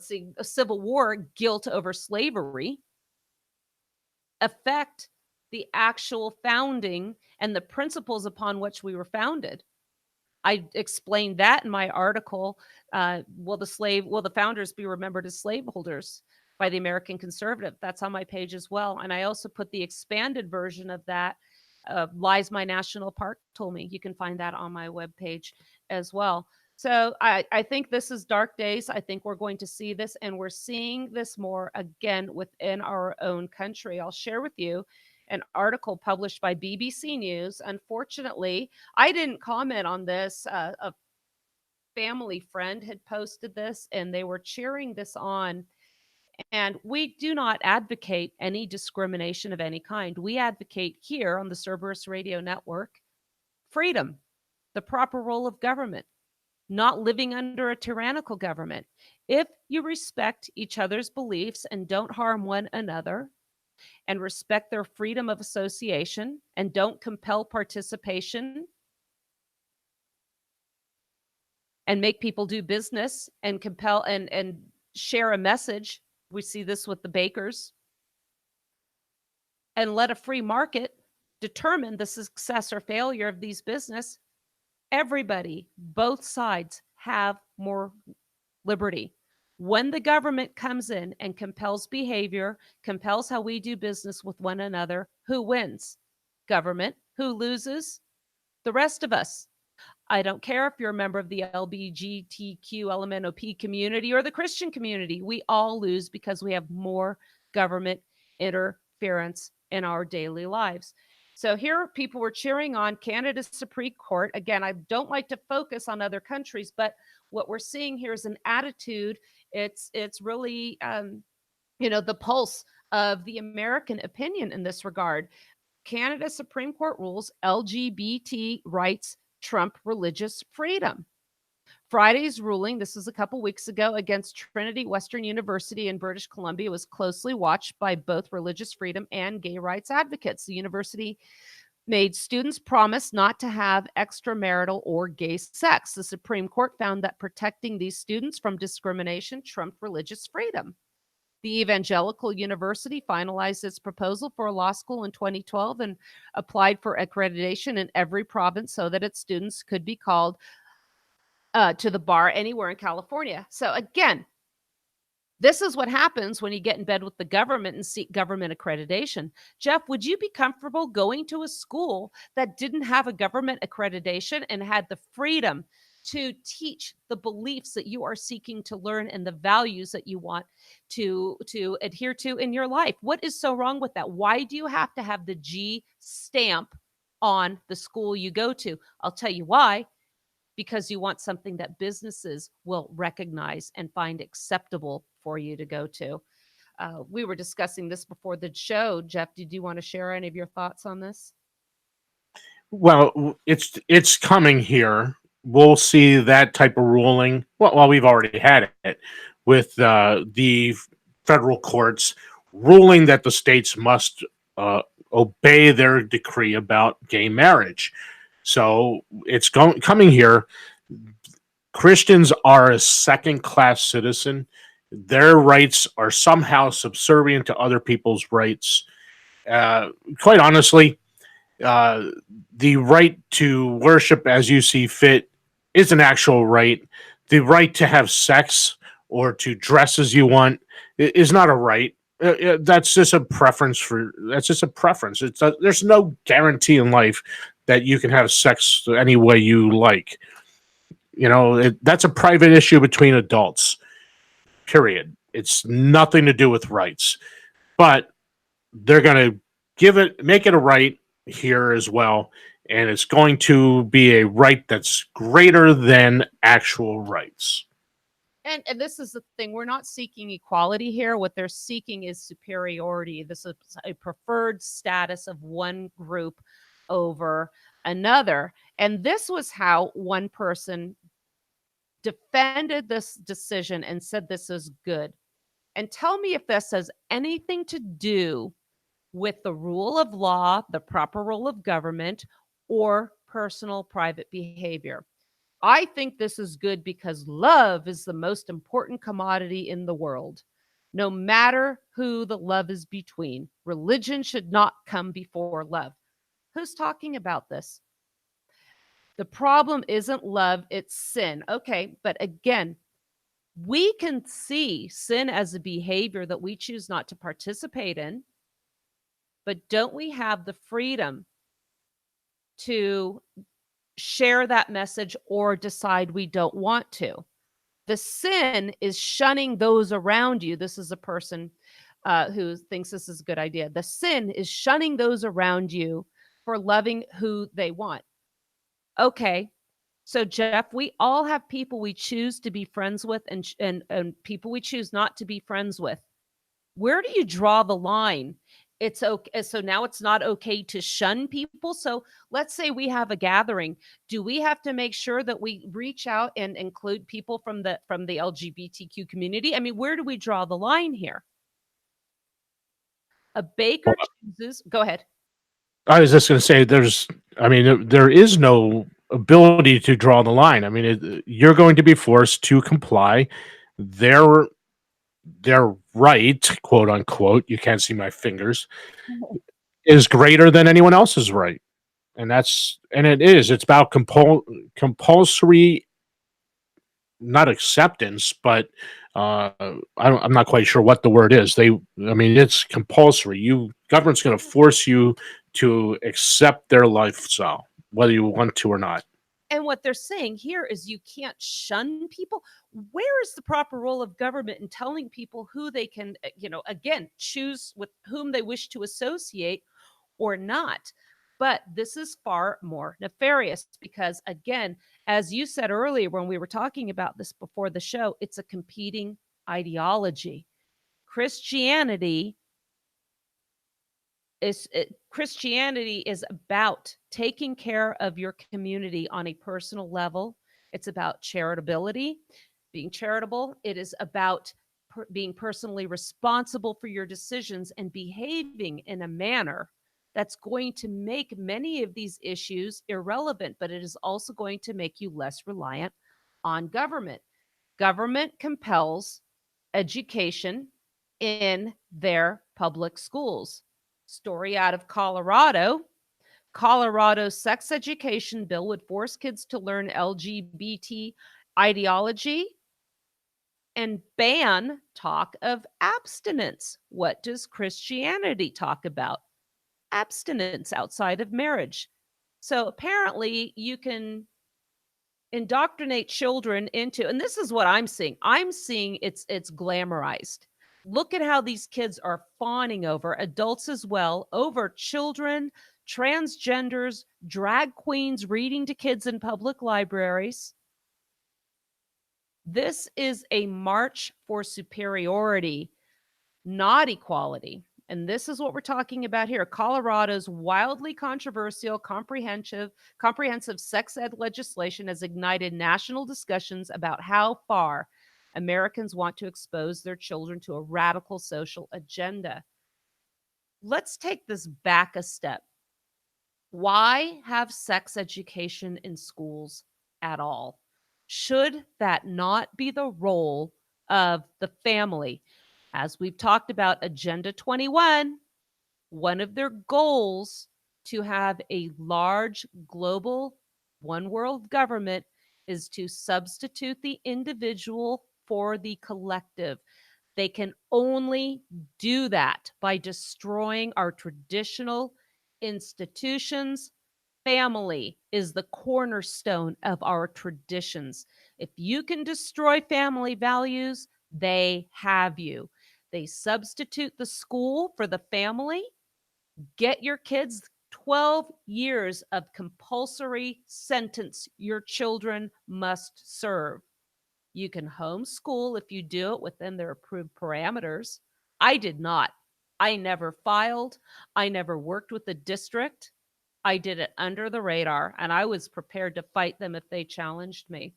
see, a Civil War guilt over slavery affect the actual founding and the principles upon which we were founded. I explained that in my article. Will the founders be remembered as slaveholders by the American conservative? That's on my page as well. And I also put the expanded version of that, Lies My National Park Told Me. You can find that on my webpage as well. So I think this is dark days. I think we're going to see this, and we're seeing this more again within our own country. I'll share with you an article published by BBC News. Unfortunately, I didn't comment on this. A family friend had posted this, and they were cheering this on. And we do not advocate any discrimination of any kind. We advocate here on the Cerberus Radio Network freedom, the proper role of government, not living under a tyrannical government. If you respect each other's beliefs and don't harm one another, and respect their freedom of association and don't compel participation and make people do business and compel and share a message. We see this with the bakers. And let a free market determine the success or failure of these business. Everybody, both sides, have more liberty. When the government comes in and compels behavior, compels how we do business with one another, who wins? Government. Who loses? The rest of us. I don't care if you're a member of the LGBTQ LMNOP community or the Christian community. We all lose because we have more government interference in our daily lives. So here people were cheering on Canada's Supreme Court. Again, I don't like to focus on other countries, but what we're seeing here is an attitude. It's really, the pulse of the American opinion in this regard. Canada Supreme Court rules LGBT rights trump religious freedom. Friday's ruling, this was a couple weeks ago, against Trinity Western University in British Columbia was closely watched by both religious freedom and gay rights advocates. The university made students promise not to have extramarital or gay sex. The Supreme Court found that protecting these students from discrimination trumped religious freedom. The Evangelical University finalized its proposal for a law school in 2012 and applied for accreditation in every province so that its students could be called to the bar anywhere in California. So again, this is what happens when you get in bed with the government and seek government accreditation. Jeff, would you be comfortable going to a school that didn't have a government accreditation and had the freedom to teach the beliefs that you are seeking to learn and the values that you want to adhere to in your life? What is so wrong with that? Why do you have to have the G stamp on the school you go to? I'll tell you why. Because you want something that businesses will recognize and find acceptable for you to go to. We were discussing this before the show. Jeff, did you want to share any of your thoughts on this? Well, it's coming here. We'll see that type of ruling. Well, we've already had it with the federal courts ruling that the states must obey their decree about gay marriage. So it's coming here. Christians are a second-class citizen. Their rights are somehow subservient to other people's rights. Quite honestly, the right to worship as you see fit is an actual right. The right to have sex or to dress as you want is not a right. That's just a preference. There's no guarantee in life that you can have sex any way you like. That's a private issue between adults, period. It's nothing to do with rights. But they're going to make it a right here as well. And it's going to be a right that's greater than actual rights. And this is the thing, we're not seeking equality here. What they're seeking is superiority. This is a preferred status of one group over another. And this was how one person defended this decision and said this is good. And tell me if this has anything to do with the rule of law, the proper role of government, or personal private behavior. I think this is good because love is the most important commodity in the world. No matter who the love is between, religion should not come before love. Who's talking about this? The problem isn't love, it's sin. Okay, but again, we can see sin as a behavior that we choose not to participate in, but don't we have the freedom to share that message or decide we don't want to? The sin is shunning those around you. This is a person who thinks this is a good idea. The sin is shunning those around you for loving who they want. Okay. So Jeff, we all have people we choose to be friends with and people we choose not to be friends with. Where do you draw the line? It's okay. So now it's not okay to shun people. So let's say we have a gathering. Do we have to make sure that we reach out and include people from the LGBTQ community? I mean, where do we draw the line here? A baker chooses. Go ahead. I was just going to say, I mean, there is no ability to draw the line. I mean, you're going to be forced to comply. Their their right, quote unquote, you can't see my fingers, is greater than anyone else's right, and it is. It's about compulsory, not acceptance, but I'm not quite sure what the word is. I mean, it's compulsory. Government's going to force you to accept their lifestyle, whether you want to or not. And what they're saying here is you can't shun people. Where is the proper role of government in telling people who they can, again, choose with whom they wish to associate or not? But this is far more nefarious because, again, as you said earlier when we were talking about this before the show, it's a competing ideology. Christianity Christianity is about taking care of your community on a personal level. It's about charitability, being charitable. It is about being personally responsible for your decisions and behaving in a manner that's going to make many of these issues irrelevant, but it is also going to make you less reliant on government. Government compels education in their public schools. Story out of Colorado. Colorado's sex education bill would force kids to learn LGBT ideology and ban talk of abstinence. What does Christianity talk about? Abstinence outside of marriage. So apparently you can indoctrinate children into, and this is what I'm seeing it's glamorized. Look at how these kids are fawning over adults as well, over children, transgenders, drag queens reading to kids in public libraries. This is a march for superiority, not equality. And this is what we're talking about here. Colorado's wildly controversial, comprehensive sex ed legislation has ignited national discussions about how far Americans want to expose their children to a radical social agenda. Let's take this back a step. Why have sex education in schools at all? Should that not be the role of the family? As we've talked about Agenda 21, one of their goals to have a large global one world government is to substitute the individual for the collective. They can only do that by destroying our traditional institutions. Family is the cornerstone of our traditions. If you can destroy family values, they have you. They substitute the school for the family. Get your kids 12 years of compulsory sentence your children must serve. You can homeschool if you do it within their approved parameters. I did not. I never filed. I never worked with the district. I did it under the radar, and I was prepared to fight them if they challenged me.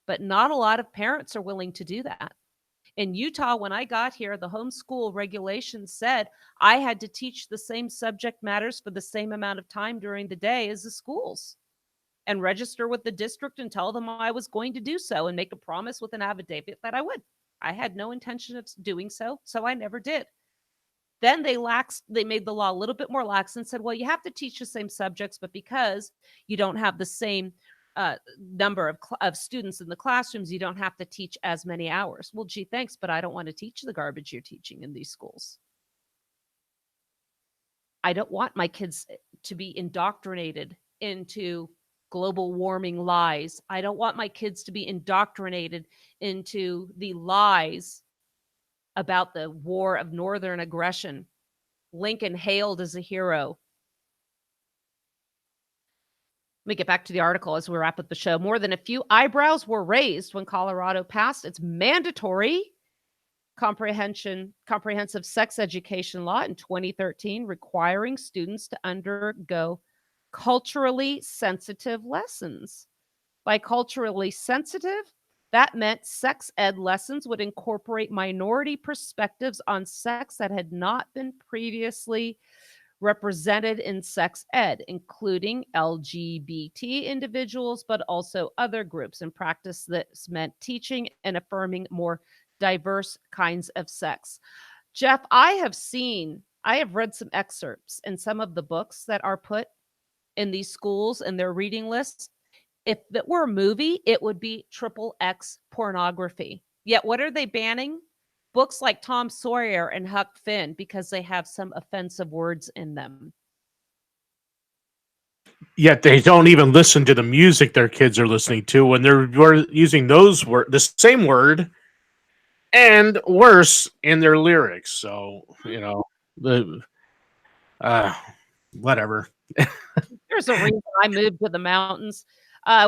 But not a lot of parents are willing to do that. In Utah, when I got here, the homeschool regulations said I had to teach the same subject matters for the same amount of time during the day as the schools and register with the district and tell them I was going to do so and make a promise with an affidavit that I would. I had no intention of doing so, so I never did. Then they made the law a little bit more lax and said, well, you have to teach the same subjects, but because you don't have the same number of students in the classrooms, you don't have to teach as many hours. Well, gee, thanks, but I don't want to teach the garbage you're teaching in these schools. I don't want my kids to be indoctrinated into global warming lies. I don't want my kids to be indoctrinated into the lies about the war of northern aggression. Lincoln hailed as a hero. Let me get back to the article as we wrap up the show. More than a few eyebrows were raised when Colorado passed its mandatory comprehensive sex education law in 2013, requiring students to undergo culturally sensitive lessons. By culturally sensitive, that meant sex ed lessons would incorporate minority perspectives on sex that had not been previously represented in sex ed, including LGBT individuals, but also other groups. In practice, this meant teaching and affirming more diverse kinds of sex. Jeff, I have read some excerpts in some of the books that are put in these schools and their reading lists. If it were a movie, it would be triple X pornography. Yet what are they banning? Books like Tom Sawyer and Huck Finn because they have some offensive words in them. Yet they don't even listen to the music their kids are listening to when they're using the same word and worse in their lyrics. So, the whatever. There's a reason I moved to the mountains.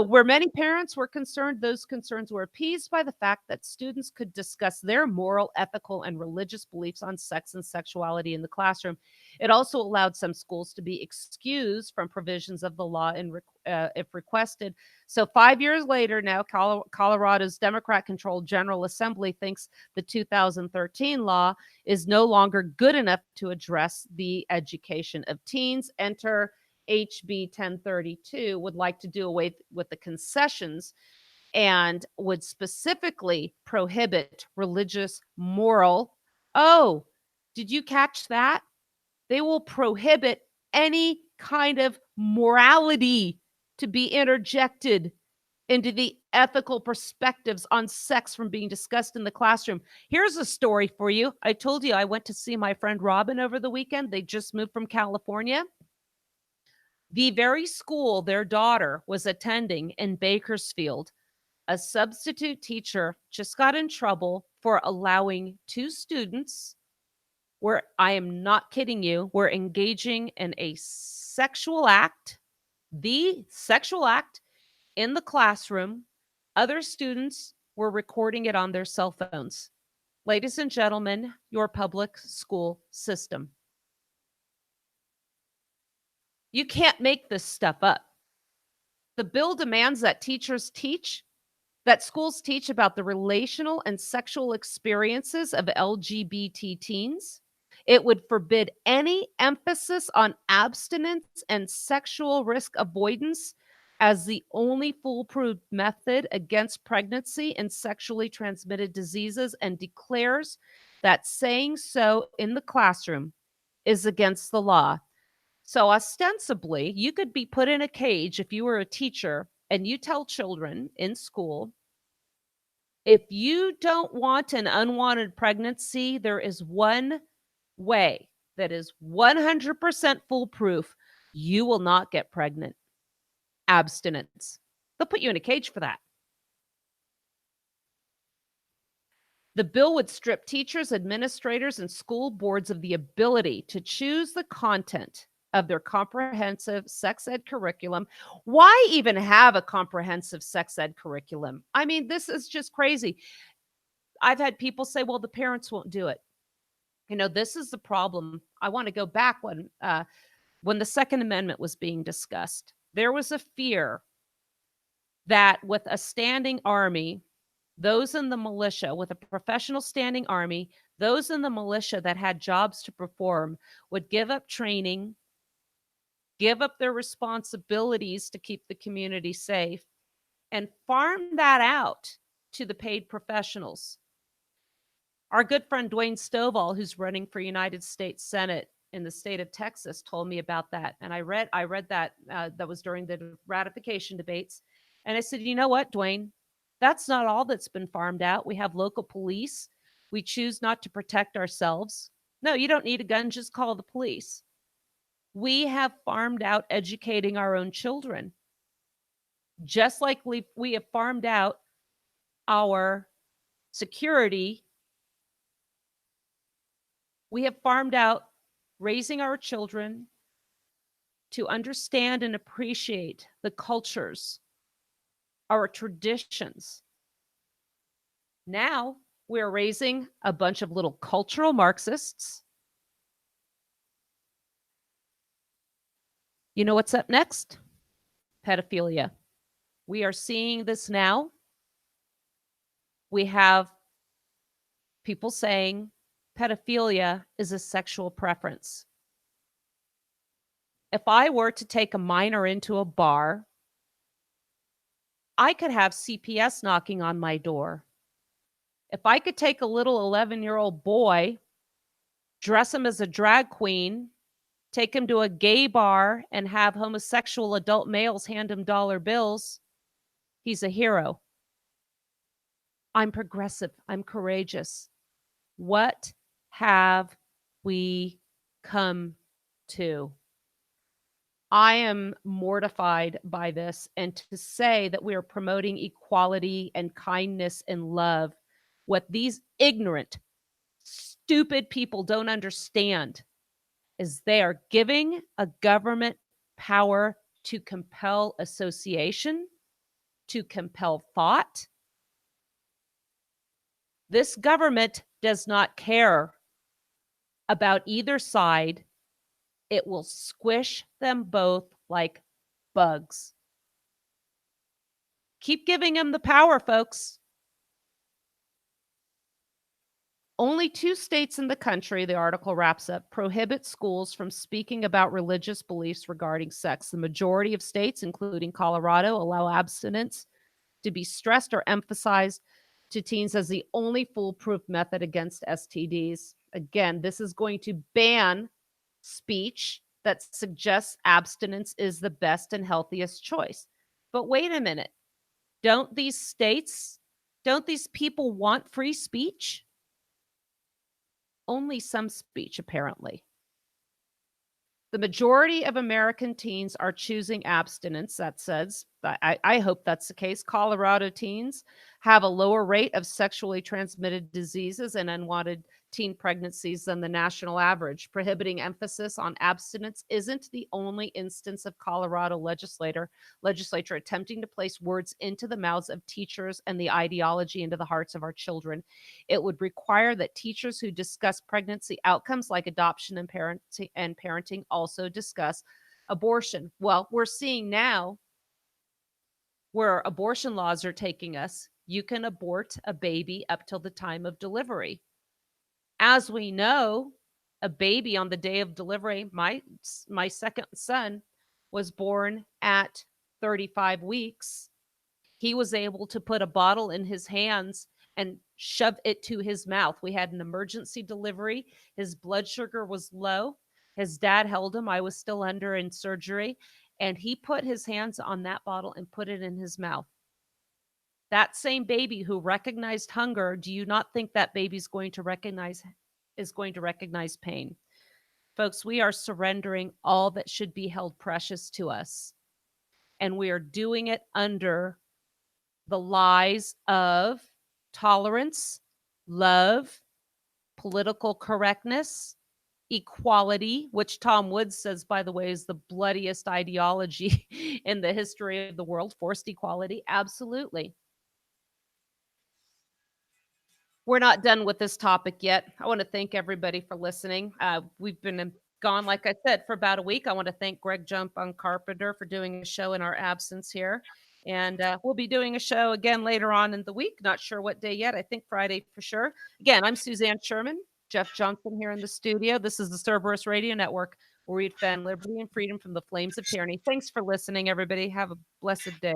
Where many parents were concerned, those concerns were appeased by the fact that students could discuss their moral, ethical, and religious beliefs on sex and sexuality in the classroom. It also allowed some schools to be excused from provisions of the law if requested. So 5 years later now, Colorado's Democrat-controlled General Assembly thinks the 2013 law is no longer good enough to address the education of teens. Enter HB 1032, would like to do away with the concessions and would specifically prohibit religious moral. Oh, did you catch that? They will prohibit any kind of morality to be interjected into the ethical perspectives on sex from being discussed in the classroom. Here's a story for you. I told you I went to see my friend Robin over the weekend. They just moved from California. The very school their daughter was attending in Bakersfield, a substitute teacher just got in trouble for allowing two students, where I am not kidding you, were engaging in a sexual act, the sexual act in the classroom. Other students were recording it on their cell phones. Ladies and gentlemen, your public school system. You can't make this stuff up. The bill demands that schools teach about the relational and sexual experiences of LGBT teens. It would forbid any emphasis on abstinence and sexual risk avoidance as the only foolproof method against pregnancy and sexually transmitted diseases, and declares that saying so in the classroom is against the law. So ostensibly, you could be put in a cage if you were a teacher and you tell children in school, if you don't want an unwanted pregnancy, there is one way that is 100% foolproof. You will not get pregnant. Abstinence. They'll put you in a cage for that. The bill would strip teachers, administrators, and school boards of the ability to choose the content of their comprehensive sex ed curriculum. Why even have a comprehensive sex ed curriculum? I mean, this is just crazy. I've had people say, well, the parents won't do it. This is the problem. I want to go back when the Second Amendment was being discussed. There was a fear that with a standing army, those in the militia, with a professional standing army, those in the militia that had jobs to perform would give up training, give up their responsibilities to keep the community safe, and farm that out to the paid professionals. Our good friend Dwayne Stovall, who's running for United States Senate in the state of Texas, told me about that. And I read that that was during the ratification debates. And I said, you know what, Dwayne? That's not all that's been farmed out. We have local police. We choose not to protect ourselves. No, you don't need a gun. Just call the police. We have farmed out educating our own children, just like we have farmed out our security. We have farmed out raising our children to understand and appreciate the cultures, our traditions. Now we're raising a bunch of little cultural Marxists. You know what's up next? Pedophilia. We are seeing this now. We have people saying pedophilia is a sexual preference. If I were to take a minor into a bar, I could have CPS knocking on my door. If I could take a little 11-year-old boy, dress him as a drag queen, take him to a gay bar, and have homosexual adult males hand him dollar bills, he's a hero. I'm progressive. I'm courageous. What have we come to? I am mortified by this, and to say that we are promoting equality and kindness and love, what these ignorant, stupid people don't understand is they are giving a government power to compel association, to compel thought. This government does not care about either side. It will squish them both like bugs. Keep giving them the power, folks. Only 2 states in the country, the article wraps up, prohibit schools from speaking about religious beliefs regarding sex. The majority of states, including Colorado, allow abstinence to be stressed or emphasized to teens as the only foolproof method against STDs. Again, this is going to ban speech that suggests abstinence is the best and healthiest choice. But wait a minute. Don't these people want free speech? Only some speech, apparently. The majority of American teens are choosing abstinence, that says. I hope that's the case. Colorado teens have a lower rate of sexually transmitted diseases and unwanted teen pregnancies than the national average. Prohibiting emphasis on abstinence isn't the only instance of Colorado legislature attempting to place words into the mouths of teachers and the ideology into the hearts of our children. It would require that teachers who discuss pregnancy outcomes like adoption and parenting also discuss abortion. Well, we're seeing now where abortion laws are taking us. You can abort a baby up till the time of delivery. As we know, a baby on the day of delivery, my second son was born at 35 weeks. He was able to put a bottle in his hands and shove it to his mouth. We had an emergency delivery. His blood sugar was low. His dad held him. I was still under in surgery. And he put his hands on that bottle and put it in his mouth. That same baby who recognized hunger, do you not think that baby's going to recognize pain? Folks, we are surrendering all that should be held precious to us. And we are doing it under the lies of tolerance, love, political correctness, equality, which Tom Woods says, by the way, is the bloodiest ideology in the history of the world. Forced equality, absolutely. We're not done with this topic yet. I want to thank everybody for listening. We've been gone, like I said, for about a week. I want to thank Greg Jump on Carpenter for doing a show in our absence here. And we'll be doing a show again later on in the week. Not sure what day yet. I think Friday for sure. Again, I'm Suzanne Sherman, Jeff Johnson here in the studio. This is the Cerberus Radio Network, where we defend liberty and freedom from the flames of tyranny. Thanks for listening, everybody. Have a blessed day.